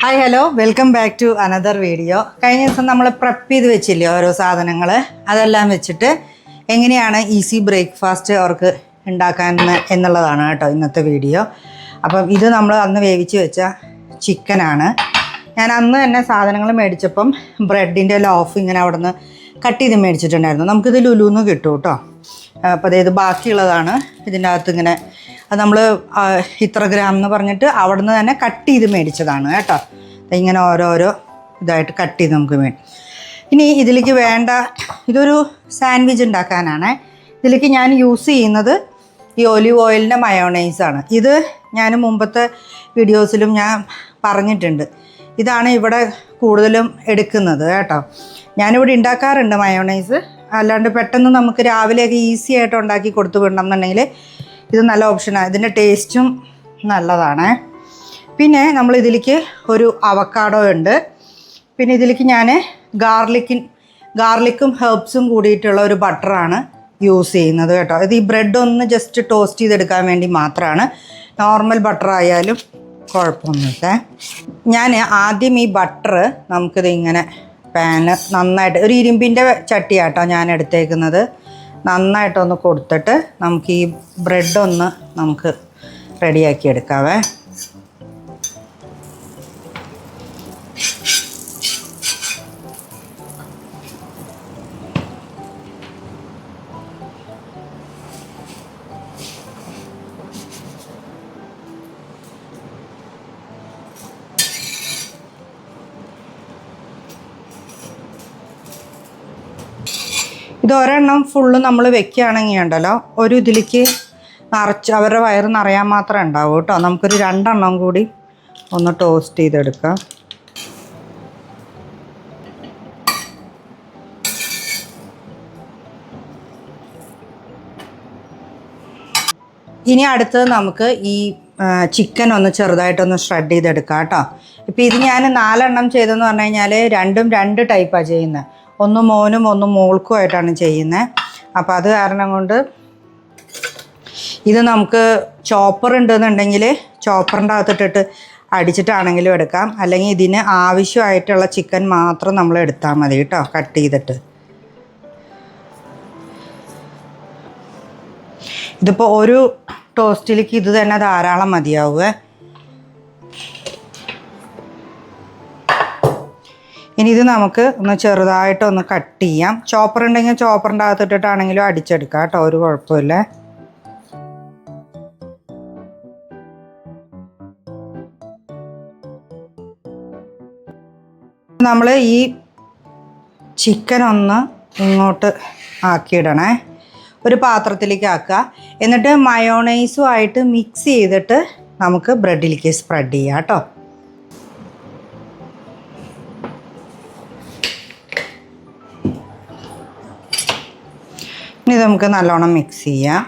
Hi hello welcome back to another video. കഴിഞ്ഞ ദിവസം നമ്മൾ പ്രെപ്പ് ചെയ്ത് വെച്ചില്ലേ ഓരോ സാധനങ്ങൾ, അതെല്ലാം വെച്ചിട്ട് എങ്ങനെയാണ് ഈസി ബ്രേക്ക്ഫാസ്റ്റ് അവർക്ക് ഉണ്ടാക്കാൻ എന്നുള്ളതാണ് കേട്ടോ ഇന്നത്തെ വീഡിയോ. അപ്പം ഇത് നമ്മൾ അന്ന് വേവിച്ച് വെച്ച ചിക്കനാണ്. ഞാൻ അന്ന് തന്നെ സാധനങ്ങൾ മേടിച്ചപ്പം ബ്രെഡിൻ്റെ ലോഫ് ഇങ്ങനെ അവിടെ നിന്ന് കട്ട് ചെയ്ത് മേടിച്ചിട്ടുണ്ടായിരുന്നു. നമുക്കിത് ലുലുന്ന് കിട്ടും കേട്ടോ. അപ്പോൾ അതായത് ബാക്കിയുള്ളതാണ് ഇതിൻ്റെ അകത്ത് ഇങ്ങനെ അത് നമ്മൾ ഇത്ര ഗ്രാം എന്ന് പറഞ്ഞിട്ട് അവിടെ നിന്ന് തന്നെ കട്ട് ചെയ്ത് മേടിച്ചതാണ് കേട്ടോ. ഇങ്ങനെ ഓരോരോ ഇതായിട്ട് കട്ട് ചെയ്ത് നമുക്ക് വേണം. ഇനി ഇതിലേക്ക് വേണ്ട, ഇതൊരു സാൻഡ്വിച്ച് ഉണ്ടാക്കാനാണ്. ഇതിലേക്ക് ഞാൻ യൂസ് ചെയ്യുന്നത് ഈ ഒലിവ് ഓയിലിൻ്റെ മയോണൈസാണ്. ഇത് ഞാൻ മുമ്പത്തെ വീഡിയോസിലും ഞാൻ പറഞ്ഞിട്ടുണ്ട്. ഇതാണ് ഇവിടെ കൂടുതലും എടുക്കുന്നത് കേട്ടോ. ഞാനിവിടെ ഉണ്ടാക്കാറുണ്ട് മയോണൈസ്. അല്ലാണ്ട് പെട്ടെന്ന് നമുക്ക് രാവിലെയൊക്കെ ഈസി ആയിട്ട് ഉണ്ടാക്കി കൊടുത്തു വിടണം എന്നുണ്ടെങ്കിൽ ഇത് നല്ല ഓപ്ഷനാണ്. ഇതിൻ്റെ ടേസ്റ്റും നല്ലതാണ്. പിന്നെ നമ്മൾ ഇതിലേക്ക് ഒരു അവക്കാഡോ ഉണ്ട്. പിന്നെ ഇതിലേക്ക് ഞാൻ ഗാർലിക്കും ഹെർബ്സും കൂടിയിട്ടുള്ള ഒരു ബട്ടറാണ് യൂസ് ചെയ്യുന്നത് കേട്ടോ. ഇത് ഈ ബ്രെഡ് ഒന്ന് ജസ്റ്റ് ടോസ്റ്റ് ചെയ്തെടുക്കാൻ വേണ്ടി മാത്രമാണ്. നോർമൽ ബട്ടർ ആയാലും കുഴപ്പമൊന്നുമില്ല. ഞാൻ ആദ്യം ഈ ബട്ടർ നമുക്കിത് ഇങ്ങനെ പാന് നന്നായിട്ട്, ഒരു ഇരുമ്പിൻ്റെ ചട്ടിയാട്ടോ ഞാൻ എടുത്തേക്കുന്നത്, നന്നായിട്ടൊന്ന് കൊടുത്തിട്ട് നമുക്ക് ഈ ബ്രെഡൊന്ന് നമുക്ക് റെഡിയാക്കി എടുക്കാവേ. ഇത് ഒരെണ്ണം ഫുള്ള് നമ്മൾ വെക്കുകയാണെങ്കിൽ ഉണ്ടല്ലോ, ഒരു ഇതിലേക്ക് നിറച്ച് അവരുടെ വയറ് നിറയാൻ മാത്രമേ ഉണ്ടാവൂ കേട്ടോ. നമുക്കൊരു 2 എണ്ണം കൂടി ഒന്ന് ടോസ്റ്റ് ചെയ്തെടുക്കാം. ഇനി അടുത്തത് നമുക്ക് ഈ ചിക്കൻ ഒന്ന് ചെറുതായിട്ടൊന്ന് ഷ്രെഡ് ചെയ്തെടുക്കാം കേട്ടോ. ഇപ്പോൾ ഇത് ഞാൻ 4 എണ്ണം ചെയ്തെന്ന് പറഞ്ഞു കഴിഞ്ഞാൽ രണ്ടും 2 ടൈപ്പാണ് ചെയ്യുന്നത്. ഒന്ന് മോനും ഒന്ന് മോൾക്കുമായിട്ടാണ് ചെയ്യുന്നത്. അപ്പോൾ അത് കാരണം കൊണ്ട് ഇത് നമുക്ക് ചോപ്പർ ഉണ്ടെന്നുണ്ടെങ്കിൽ ചോപ്പറിൻ്റെ അകത്തിട്ടിട്ട് അടിച്ചിട്ടാണെങ്കിലും എടുക്കാം. അല്ലെങ്കിൽ ഇതിന് ആവശ്യമായിട്ടുള്ള ചിക്കൻ മാത്രം നമ്മൾ എടുത്താൽ മതി കേട്ടോ, കട്ട് ചെയ്തിട്ട്. ഇതിപ്പോൾ ഒരു ടോസ്റ്റിലേക്ക് ഇത് തന്നെ ധാരാളം മതിയാവുക. ഇനി ഇത് നമുക്ക് ഒന്ന് ചെറുതായിട്ടൊന്ന് കട്ട് ചെയ്യാം. ചോപ്പർ ഉണ്ടെങ്കിൽ ചോപ്പറിൻ്റെ അകത്തിട്ടിട്ടാണെങ്കിലും അടിച്ചെടുക്കാം കേട്ടോ, ഒരു കുഴപ്പമില്ല. നമ്മൾ ഈ ചിക്കൻ ഒന്ന് ഇങ്ങോട്ട് ആക്കിയിടണേ, ഒരു പാത്രത്തിലേക്ക് ആക്കുക. എന്നിട്ട് മയോണൈസുമായിട്ട് മിക്സ് ചെയ്തിട്ട് നമുക്ക് ബ്രെഡിലേക്ക് സ്പ്രെഡ് ചെയ്യാം കേട്ടോ. ഇനി നമുക്ക് നല്ലോണം മിക്സ് ചെയ്യാം.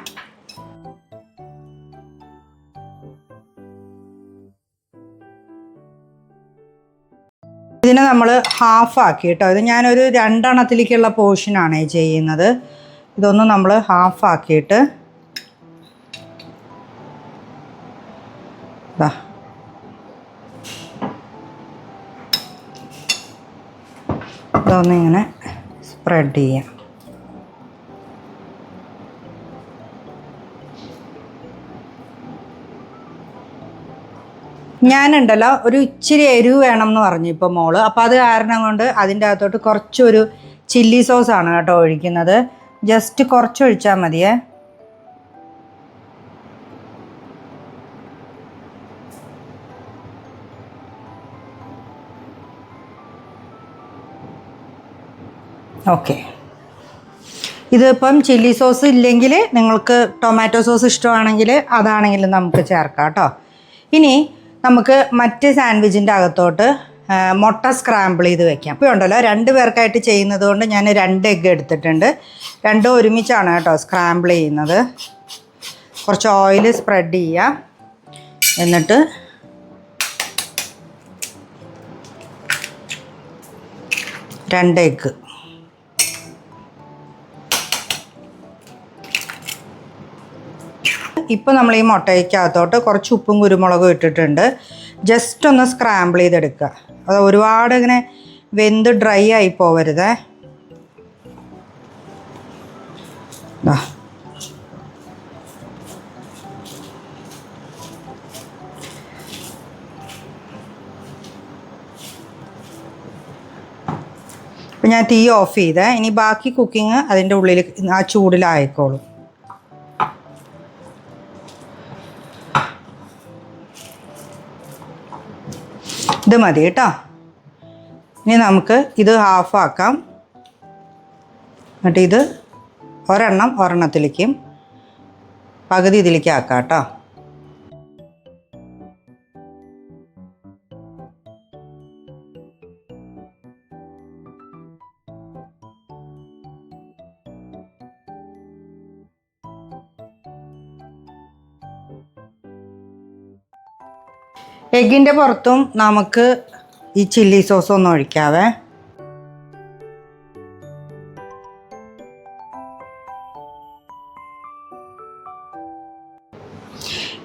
ഇതിനെ നമ്മൾ ഹാഫ് ആക്കി കേട്ടോ. ഇത് ഞാനൊരു 2 എണ്ണത്തിലേക്കുള്ള പോർഷനാണ് ചെയ്യുന്നത്. ഇതൊന്ന് നമ്മൾ ഹാഫ് ആക്കിയിട്ട് ഇതൊന്നിങ്ങനെ സ്പ്രെഡ് ചെയ്യാം. ഞാനുണ്ടല്ലോ ഒരു ഇച്ചിരി എരിവ് വേണം എന്ന് പറഞ്ഞു ഇപ്പോൾ മോള്. അപ്പോൾ അത് കാരണം കൊണ്ട് അതിൻ്റെ അകത്തോട്ട് കുറച്ചൊരു ചില്ലി സോസാണ് കേട്ടോ ഒഴിക്കുന്നത്. ജസ്റ്റ് കുറച്ച് ഒഴിച്ചാൽ മതിയേ. ഓക്കെ, ഇതിപ്പം ചില്ലി സോസ് ഇല്ലെങ്കിൽ നിങ്ങൾക്ക് ടൊമാറ്റോ സോസ് ഇഷ്ടമാണെങ്കിൽ അതാണെങ്കിലും നമുക്ക് ചേർക്കാം കേട്ടോ. ഇനി നമുക്ക് മറ്റ് സാൻഡ്വിച്ചിൻ്റെ അകത്തോട്ട് മുട്ട സ്ക്രാമ്പിൾ ചെയ്ത് വെക്കാം. ഇപ്പോൾ ഉണ്ടല്ലോ 2 പേർക്കായിട്ട് ചെയ്യുന്നത് കൊണ്ട് ഞാൻ 2 എഗ്ഗ് എടുത്തിട്ടുണ്ട്. 2 ഒരുമിച്ചാണ് കേട്ടോ സ്ക്രാമ്പിൾ ചെയ്യുന്നത്. കുറച്ച് ഓയിൽ സ്പ്രെഡ് ചെയ്യുക. എന്നിട്ട് രണ്ട് എഗ്ഗ്, ഇപ്പോൾ നമ്മൾ ഈ മുട്ടയ്ക്കകത്തോട്ട് കുറച്ച് ഉപ്പും കുരുമുളകും ഇട്ടിട്ടുണ്ട്. ജസ്റ്റ് ഒന്ന് സ്ക്രാമ്പിൾ ചെയ്തെടുക്കുക. അത് ഒരുപാട് ഇങ്ങനെ വെന്ത് ഡ്രൈ ആയി പോവരുതേ. അപ്പം ഞാൻ തീ ഓഫ് ചെയ്തേ. ഇനി ബാക്കി കുക്കിങ് അതിൻ്റെ ഉള്ളിൽ ആ ചൂടിലായിക്കോളും. ഇത് മതി കേട്ടോ. ഇനി നമുക്ക് ഇത് ഹാഫാക്കാം. എന്നിട്ട് ഇത് ഒരെണ്ണത്തിലേക്കും പകുതി ഇതിലേക്ക് ആക്കാം കേട്ടോ. എഗ്ഗിൻ്റെ പുറത്തും നമുക്ക് ഈ ചില്ലി സോസ് ഒന്ന് ഒഴിക്കാവേ.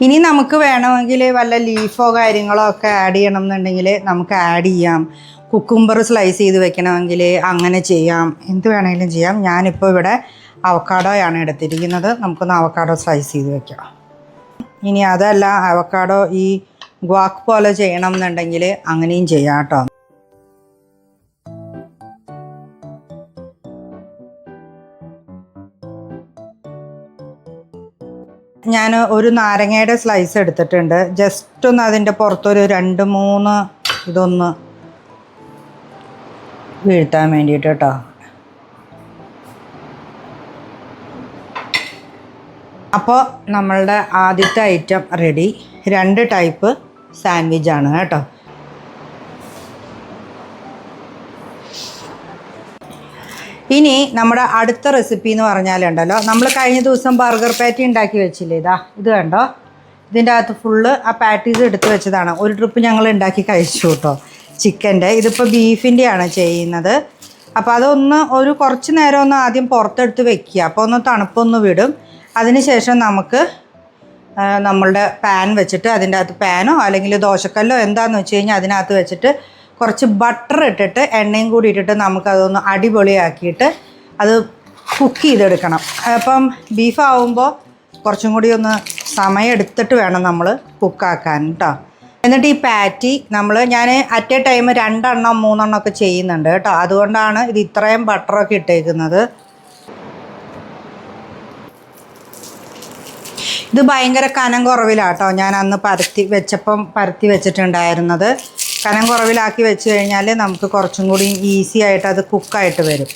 ഇനി നമുക്ക് വേണമെങ്കിൽ വല്ല ലീഫോ കാര്യങ്ങളോ ഒക്കെ ആഡ് ചെയ്യണം എന്നുണ്ടെങ്കിൽ നമുക്ക് ആഡ് ചെയ്യാം. കുക്കുംബർ സ്ലൈസ് ചെയ്ത് വെക്കണമെങ്കിൽ അങ്ങനെ ചെയ്യാം. എന്ത് വേണമെങ്കിലും ചെയ്യാം. ഞാനിപ്പോൾ ഇവിടെ അവക്കാഡോയാണ് എടുത്തിരിക്കുന്നത്. നമുക്കൊന്ന് അവക്കാഡോ സ്ലൈസ് ചെയ്ത് വെക്കാം. ഇനി അതല്ല അവക്കാഡോ ഈ ഗ്വാക്ക് പോലെ ചെയ്യണം എന്നുണ്ടെങ്കിൽ അങ്ങനെയും ചെയ്യാം കേട്ടോ. ഞാൻ ഒരു നാരങ്ങയുടെ സ്ലൈസ് എടുത്തിട്ടുണ്ട്. ജസ്റ്റ് ഒന്ന് അതിൻ്റെ പുറത്തൊരു 2-3 ഇതൊന്ന് വീഴ്ത്താൻ വേണ്ടിയിട്ട് കേട്ടോ. അപ്പോൾ നമ്മളുടെ ആദ്യത്തെ ഐറ്റം റെഡി. 2 ടൈപ്പ് സാൻഡ്വിച്ചാണ് കേട്ടോ. ഇനി നമ്മുടെ അടുത്ത റെസിപ്പി എന്ന് പറഞ്ഞാലുണ്ടല്ലോ, നമ്മൾ കഴിഞ്ഞ ദിവസം ബർഗർ പാറ്റി ഉണ്ടാക്കി വെച്ചില്ലേ, ഇത് കണ്ടോ. ഇതിൻ്റെ അകത്ത് ഫുള്ള് ആ പാറ്റീസ് എടുത്ത് വെച്ചതാണ്. ഒരു ട്രിപ്പ് ഞങ്ങൾ ഉണ്ടാക്കി കഴിച്ചു കേട്ടോ ചിക്കൻ്റെ. ഇതിപ്പോൾ ബീഫിൻ്റെയാണ് ചെയ്യുന്നത്. അപ്പോൾ അതൊന്ന് കുറച്ച് നേരം ഒന്ന് ആദ്യം പുറത്തെടുത്ത് വെക്കുക. അപ്പോൾ ഒന്ന് തണുപ്പൊന്ന് വിടും. അതിനുശേഷം നമുക്ക് നമ്മളുടെ പാൻ വെച്ചിട്ട് അതിൻ്റെ അകത്ത് പാനോ അല്ലെങ്കിൽ ദോശക്കല്ലോ എന്താണെന്ന് വെച്ച് കഴിഞ്ഞാൽ അതിനകത്ത് വെച്ചിട്ട് കുറച്ച് ബട്ടർ ഇട്ടിട്ട് എണ്ണയും കൂടി ഇട്ടിട്ട് നമുക്കതൊന്ന് അടിപൊളിയാക്കിയിട്ട് അത് കുക്ക് ചെയ്തെടുക്കണം. അപ്പം ബീഫാവുമ്പോൾ കുറച്ചും കൂടി ഒന്ന് സമയം എടുത്തിട്ട് വേണം നമ്മൾ കുക്കാക്കാൻ കേട്ടോ. എന്നിട്ട് ഈ പാറ്റി ഞാൻ അറ്റ് എ ടൈം 2 എണ്ണം 3 എണ്ണം ഒക്കെ ചെയ്യുന്നുണ്ട് കേട്ടോ. അതുകൊണ്ടാണ് ഇത് ഇത്രയും ബട്ടറൊക്കെ ഇട്ടേക്കുന്നത്. ഇത് ഭയങ്കര കനം കുറവിലാട്ടോ ഞാൻ അന്ന് പരത്തി വെച്ചിട്ടുണ്ടായിരുന്നത്. കനം കുറവിലാക്കി വെച്ച് കഴിഞ്ഞാൽ നമുക്ക് കുറച്ചും കൂടി ഈസി ആയിട്ട് അത് കുക്കായിട്ട് വരും.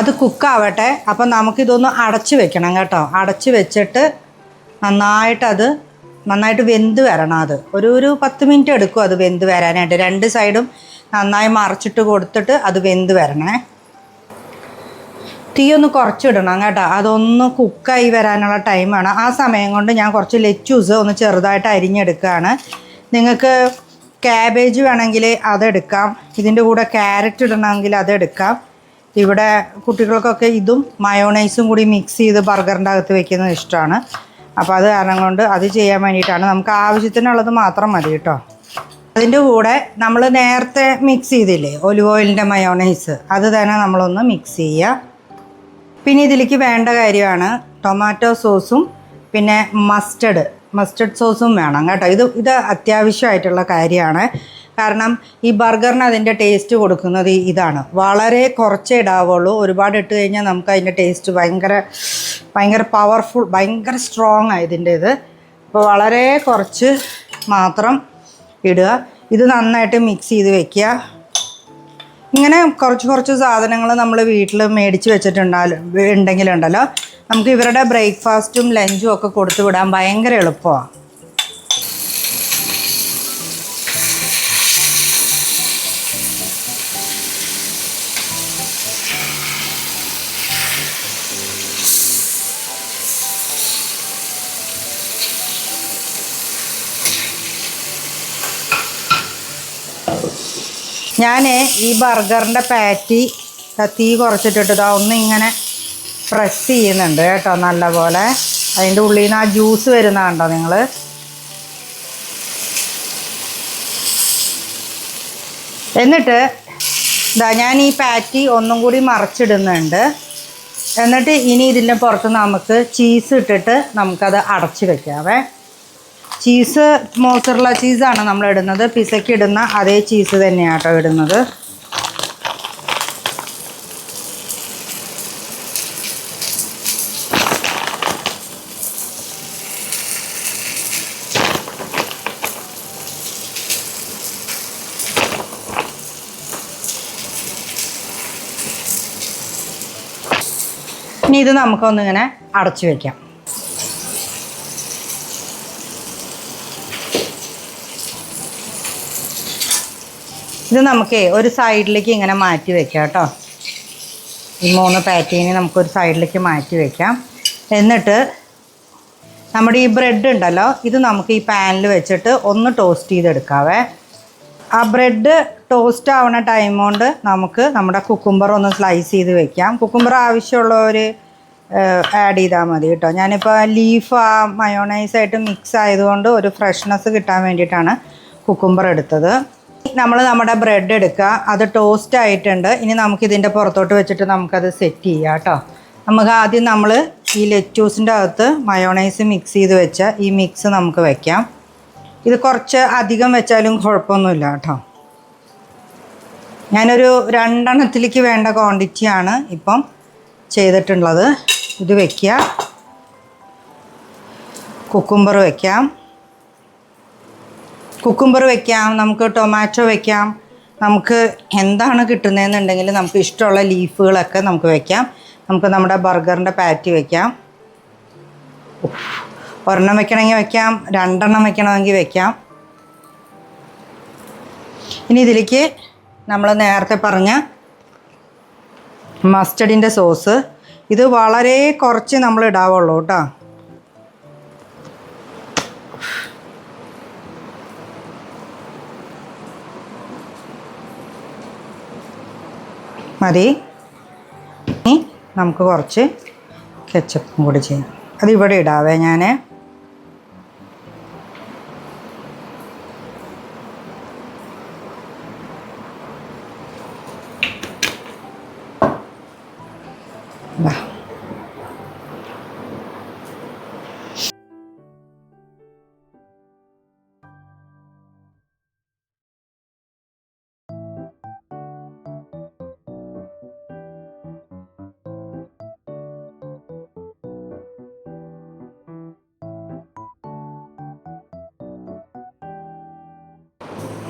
അത് കുക്കാവട്ടെ. അപ്പം നമുക്കിതൊന്ന് അടച്ച് വെക്കണം കേട്ടോ. അടച്ച് വെച്ചിട്ട് നന്നായിട്ട് വെന്ത് വരണം. അത് ഒരു 10 മിനിറ്റ് എടുക്കും അത് വെന്ത് വരാനായിട്ട്. 2 സൈഡും നന്നായി മറിച്ചിട്ട് കൊടുത്തിട്ട് അത് വെന്ത് വരണേ. തീ ഒന്ന് കുറച്ചിടണം കേട്ടോ. അതൊന്ന് കുക്കായി വരാനുള്ള ടൈമാണ്. ആ സമയം കൊണ്ട് ഞാൻ കുറച്ച് ലെറ്റൂസ് ഒന്ന് ചെറുതായിട്ട് അരിഞ്ഞെടുക്കുകയാണ്. നിങ്ങൾക്ക് ക്യാബേജ് വേണമെങ്കിൽ അതെടുക്കാം. ഇതിൻ്റെ കൂടെ ക്യാരറ്റ് ഇടണമെങ്കിൽ അതെടുക്കാം. ഇവിടെ കുട്ടികൾക്കൊക്കെ ഇതും മയോണൈസും കൂടി മിക്സ് ചെയ്ത് ബർഗറിൻ്റെ അകത്ത് വെക്കുന്നത് ഇഷ്ടമാണ്. അപ്പോൾ അത് കാരണം കൊണ്ട് അത് ചെയ്യാൻ വേണ്ടിയിട്ടാണ്. നമുക്ക് ആവശ്യത്തിനുള്ളത് മാത്രം മതി കേട്ടോ. അതിൻ്റെ കൂടെ നമ്മൾ നേരത്തെ മിക്സ് ചെയ്തില്ലേ ഒലിവ് ഓയിലിൻ്റെ മയോണൈസ്, അത് തന്നെ നമ്മളൊന്ന് മിക്സ് ചെയ്യുക. പിന്നെ ഇതിലേക്ക് വേണ്ട കാര്യമാണ് ടൊമാറ്റോ സോസും പിന്നെ മസ്റ്റർഡ് സോസും വേണം കേട്ടോ. ഇത് അത്യാവശ്യമായിട്ടുള്ള കാര്യമാണ്. കാരണം ഈ ബർഗറിന് അതിൻ്റെ ടേസ്റ്റ് കൊടുക്കുന്നത് ഇതാണ്. വളരെ കുറച്ചേ ഇടാവുള്ളൂ. ഒരുപാട് ഇട്ട് കഴിഞ്ഞാൽ നമുക്ക് അതിൻ്റെ ടേസ്റ്റ് ഭയങ്കര പവർഫുൾ, ഭയങ്കര സ്ട്രോങ് ആണ് ഇതിൻ്റെ ഇത്. അപ്പോൾ വളരെ കുറച്ച് മാത്രം ഇടുക. ഇത് നന്നായിട്ട് മിക്സ് ചെയ്ത് വെക്കുക. ഇങ്ങനെ കുറച്ച് സാധനങ്ങൾ നമ്മൾ വീട്ടിൽ മേടിച്ച് വെച്ചിട്ടുണ്ടെങ്കിലുണ്ടല്ലോ നമുക്ക് ഇവരുടെ ബ്രേക്ക്ഫാസ്റ്റും ലഞ്ചും ഒക്കെ കൊടുത്തു വിടാൻ ഭയങ്കര എളുപ്പമാണ്. ഞാൻ ഈ ബർഗറിൻ്റെ പാറ്റി തീ കുറച്ചിട്ടിട്ട് ഒന്നിങ്ങനെ പ്രസ് ചെയ്യുന്നുണ്ട് കേട്ടോ നല്ലപോലെ. അതിൻ്റെ ഉള്ളിൽ നിന്ന് ആ ജ്യൂസ് വരുന്ന കണ്ടോ നിങ്ങൾ. എന്നിട്ട് ഞാൻ ഈ പാറ്റി ഒന്നും കൂടി മറച്ചിടുന്നുണ്ട്. എന്നിട്ട് ഇനി ഇതിൻ്റെ പുറത്ത് നമുക്ക് ചീസ് ഇട്ടിട്ട് നമുക്കത് അടച്ച് വെക്കാവേ. ചീസ് മോസറല്ല ചീസാണ് നമ്മൾ ഇടുന്നത്. പിസയ്ക്ക് ഇടുന്ന അതേ ചീസ് തന്നെയാണ് കേട്ടോ ഇടുന്നത്. ഇനി ഇത് നമുക്കൊന്നിങ്ങനെ അടച്ചു വയ്ക്കാം. ഇത് നമുക്ക് ഒരു സൈഡിലേക്ക് ഇങ്ങനെ മാറ്റി വെക്കാം കേട്ടോ. ഈ 3 പാറ്റീനെ നമുക്കൊരു സൈഡിലേക്ക് മാറ്റി വെക്കാം. എന്നിട്ട് നമ്മുടെ ഈ ബ്രെഡ് ഉണ്ടല്ലോ, ഇത് നമുക്ക് ഈ പാനിൽ വെച്ചിട്ട് ഒന്ന് ടോസ്റ്റ് ചെയ്തെടുക്കാവേ. ആ ബ്രെഡ് ടോസ്റ്റ് ആവുന്ന ടൈം കൊണ്ട് നമുക്ക് നമ്മുടെ കുക്കുംബർ ഒന്ന് സ്ലൈസ് ചെയ്ത് വെക്കാം. കുക്കുംബർ ആവശ്യമുള്ളവർ ആഡ് ചെയ്താൽ മതി കേട്ടോ. ഞാനിപ്പോൾ ലീഫ് ആ മയോണൈസായിട്ട് മിക്സ് ആയതുകൊണ്ട് ഒരു ഫ്രഷ്നെസ് കിട്ടാൻ വേണ്ടിയിട്ടാണ് കുക്കുംബർ എടുത്തത്. നമ്മൾ നമ്മുടെ ബ്രെഡ് എടുക്കുക, അത് ടോസ്റ്റ് ആയിട്ടുണ്ട്. ഇനി നമുക്കിതിൻ്റെ പുറത്തോട്ട് വെച്ചിട്ട് നമുക്കത് സെറ്റ് ചെയ്യാം കേട്ടോ. നമുക്ക് ആദ്യം നമ്മൾ ഈ ലെറ്റ്യൂസിൻ്റെ അകത്ത് മയോണൈസ് മിക്സ് ചെയ്ത് വെച്ച ഈ മിക്സ് നമുക്ക് വെക്കാം. ഇത് കുറച്ച് അധികം വെച്ചാലും കുഴപ്പമൊന്നുമില്ല കേട്ടോ. ഞാനൊരു 2 എണ്ണത്തിലേക്ക് വേണ്ട ക്വാണ്ടിറ്റിയാണ് ഇപ്പം ചെയ്തിട്ടുള്ളത്. ഇത് വയ്ക്കുക, കുക്കുംബർ വയ്ക്കാം, നമുക്ക് ടൊമാറ്റോ വയ്ക്കാം, നമുക്ക് എന്താണ് കിട്ടുന്നതെന്നുണ്ടെങ്കിൽ നമുക്ക് ഇഷ്ടമുള്ള ലീഫുകളൊക്കെ നമുക്ക് വയ്ക്കാം. നമുക്ക് നമ്മുടെ ബർഗറിൻ്റെ പാറ്റി വയ്ക്കാം. 1 എണ്ണം വെക്കണമെങ്കിൽ വയ്ക്കാം, 2 എണ്ണം വെക്കണമെങ്കിൽ വയ്ക്കാം. ഇനി ഇതിലേക്ക് നമ്മൾ നേരത്തെ പറഞ്ഞ മസ്റ്റർഡിൻ്റെ സോസ്, ഇത് വളരെ കുറച്ച് നമ്മൾ ഇടാവുള്ളൂ കേട്ടോ. മതി. ഇനി നമുക്ക് കുറച്ച് കെച്ചപ്പും കൂടി ചെയ്യാം. അതിവിടെ ഇടാവേ ഞാൻ.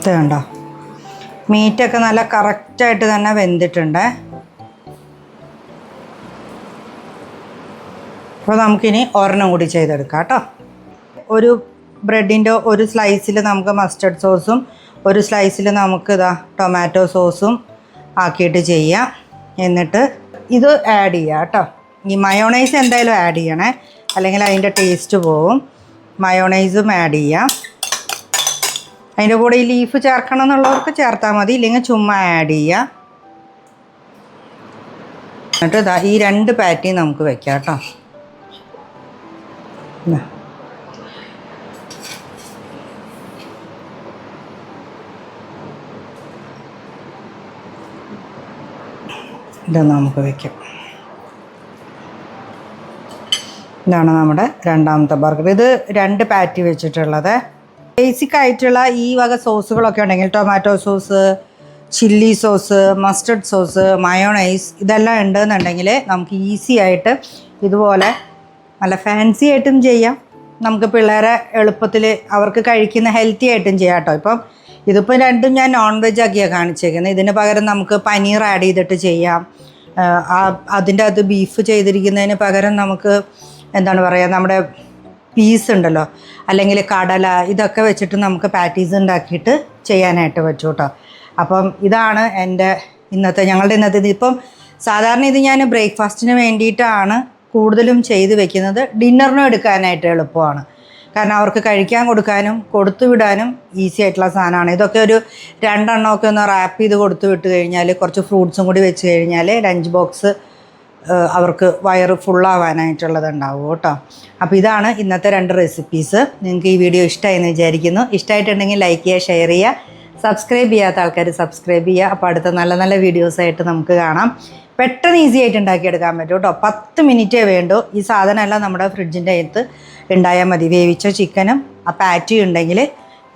ഇത് കണ്ടോ, മീറ്റൊക്കെ നല്ല കറക്റ്റായിട്ട് തന്നെ വെന്തിട്ടുണ്ട്. അപ്പോൾ നമുക്കിനി 1 എണ്ണം കൂടി ചെയ്തെടുക്കാം കേട്ടോ. ഒരു ബ്രെഡിൻ്റെ ഒരു സ്ലൈസിൽ നമുക്ക് മസ്റ്റർഡ് സോസും ഒരു സ്ലൈസിൽ നമുക്ക് ടൊമാറ്റോ സോസും ആക്കിയിട്ട് ചെയ്യാം. എന്നിട്ട് ഇത് ആഡ് ചെയ്യുക കേട്ടോ. ഈ മയോണൈസ് എന്തായാലും ആഡ് ചെയ്യണേ, അല്ലെങ്കിൽ അതിൻ്റെ ടേസ്റ്റ് പോവും. മയോണൈസും ആഡ് ചെയ്യാം. അതിൻ്റെ കൂടെ ഈ ലീഫ് ചേർക്കണം എന്നുള്ളവർക്ക് ചേർത്താൽ മതി, ഇല്ലെങ്കിൽ ചുമ്മാ ആഡ് ചെയ്യുക. എന്നിട്ട് ഈ 2 പാറ്റി നമുക്ക് വെക്കാം കേട്ടോ. ഇത് നമുക്ക് വയ്ക്കാം. ഇതാണ് നമ്മുടെ രണ്ടാമത്തെ ബർഗർ. ഇത് 2 പാറ്റി വെച്ചിട്ടുള്ളത്. ബേസിക് ആയിട്ടുള്ള ഈ വക സോസുകളൊക്കെ ഉണ്ടെങ്കിൽ tomato sauce, chilli sauce, mustard sauce, mayonnaise ഇതെല്ലാം ഉണ്ടെന്നുണ്ടെങ്കിൽ നമുക്ക് ഈസി ആയിട്ട് ഇതുപോലെ നല്ല ഫാൻസി ആയിട്ടും ചെയ്യാം. നമുക്ക് പിള്ളേരെ എളുപ്പത്തിൽ അവർക്ക് കഴിക്കുന്ന ഹെൽത്തി ആയിട്ടും ചെയ്യാം കേട്ടോ. ഇപ്പം ഇതിപ്പോൾ രണ്ടും ഞാൻ നോൺ വെജ് ആക്കിയാണ് കാണിച്ചേക്കുന്നത്. ഇതിന് പകരം നമുക്ക് പനീർ ആഡ് ചെയ്തിട്ട് ചെയ്യാം. അതിൻ്റെ അത് ബീഫ് ചെയ്തിരിക്കുന്നതിന് പകരം നമുക്ക് എന്താണ് പറയുക, നമ്മുടെ പീസ് ഉണ്ടല്ലോ, അല്ലെങ്കിൽ കടല, ഇതൊക്കെ വെച്ചിട്ട് നമുക്ക് പാറ്റീസ് ഉണ്ടാക്കിയിട്ട് ചെയ്യാനായിട്ട് പറ്റും കേട്ടോ. അപ്പം ഇതാണ് ഞങ്ങളുടെ ഇന്നത്തെ ഇപ്പം സാധാരണ ഇത് ഞാൻ ബ്രേക്ക്ഫാസ്റ്റിന് വേണ്ടിയിട്ടാണ് കൂടുതലും ചെയ്ത് വെക്കുന്നത്. ഡിന്നറിനും എടുക്കാനായിട്ട് എളുപ്പമാണ്. കാരണം അവർക്ക് കഴിക്കാൻ കൊടുക്കാനും കൊടുത്തു വിടാനും ഈസി ആയിട്ടുള്ള സാധനമാണ്. ഇതൊക്കെ ഒരു 2 എണ്ണമൊക്കെ ഒന്ന് റാപ്പ് ചെയ്ത് കൊടുത്തു വിട്ട് കഴിഞ്ഞാൽ, കുറച്ച് ഫ്രൂട്ട്സും കൂടി വെച്ച് കഴിഞ്ഞാൽ ലഞ്ച് ബോക്സ് അവർക്ക് വയറ് ഫുള്ളാവാനായിട്ടുള്ളത് ഉണ്ടാവും കേട്ടോ. അപ്പോൾ ഇതാണ് ഇന്നത്തെ 2 റെസിപ്പീസ്. നിങ്ങൾക്ക് ഈ വീഡിയോ ഇഷ്ടമായി എന്ന് വിചാരിക്കുന്നു. ഇഷ്ടമായിട്ടുണ്ടെങ്കിൽ ലൈക്ക് ചെയ്യുക, ഷെയർ ചെയ്യുക, സബ്സ്ക്രൈബ് ചെയ്യാത്ത ആൾക്കാർ സബ്സ്ക്രൈബ് ചെയ്യുക. അപ്പോൾ അടുത്ത നല്ല നല്ല വീഡിയോസായിട്ട് നമുക്ക് കാണാം. പെട്ടെന്ന് ഈസി ആയിട്ട് ഉണ്ടാക്കിയെടുക്കാൻ പറ്റും കേട്ടോ. 10 മിനിറ്റേ വേണ്ടൂ. ഈ സാധനമെല്ലാം നമ്മുടെ ഫ്രിഡ്ജിൻ്റെ അകത്ത് ഉണ്ടായാൽ മതി. വേവിച്ച ചിക്കനും ആ പാറ്റി ഉണ്ടെങ്കിൽ,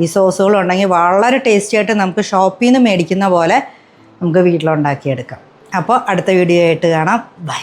ഈ സോസുകളുണ്ടെങ്കിൽ വളരെ ടേസ്റ്റി ആയിട്ട് നമുക്ക് ഷോപ്പിൽ നിന്ന് മേടിക്കുന്ന പോലെ നമുക്ക് വീട്ടിലുണ്ടാക്കിയെടുക്കാം. അപ്പോൾ അടുത്ത വീഡിയോ ആയിട്ട് കാണാം. ബൈ.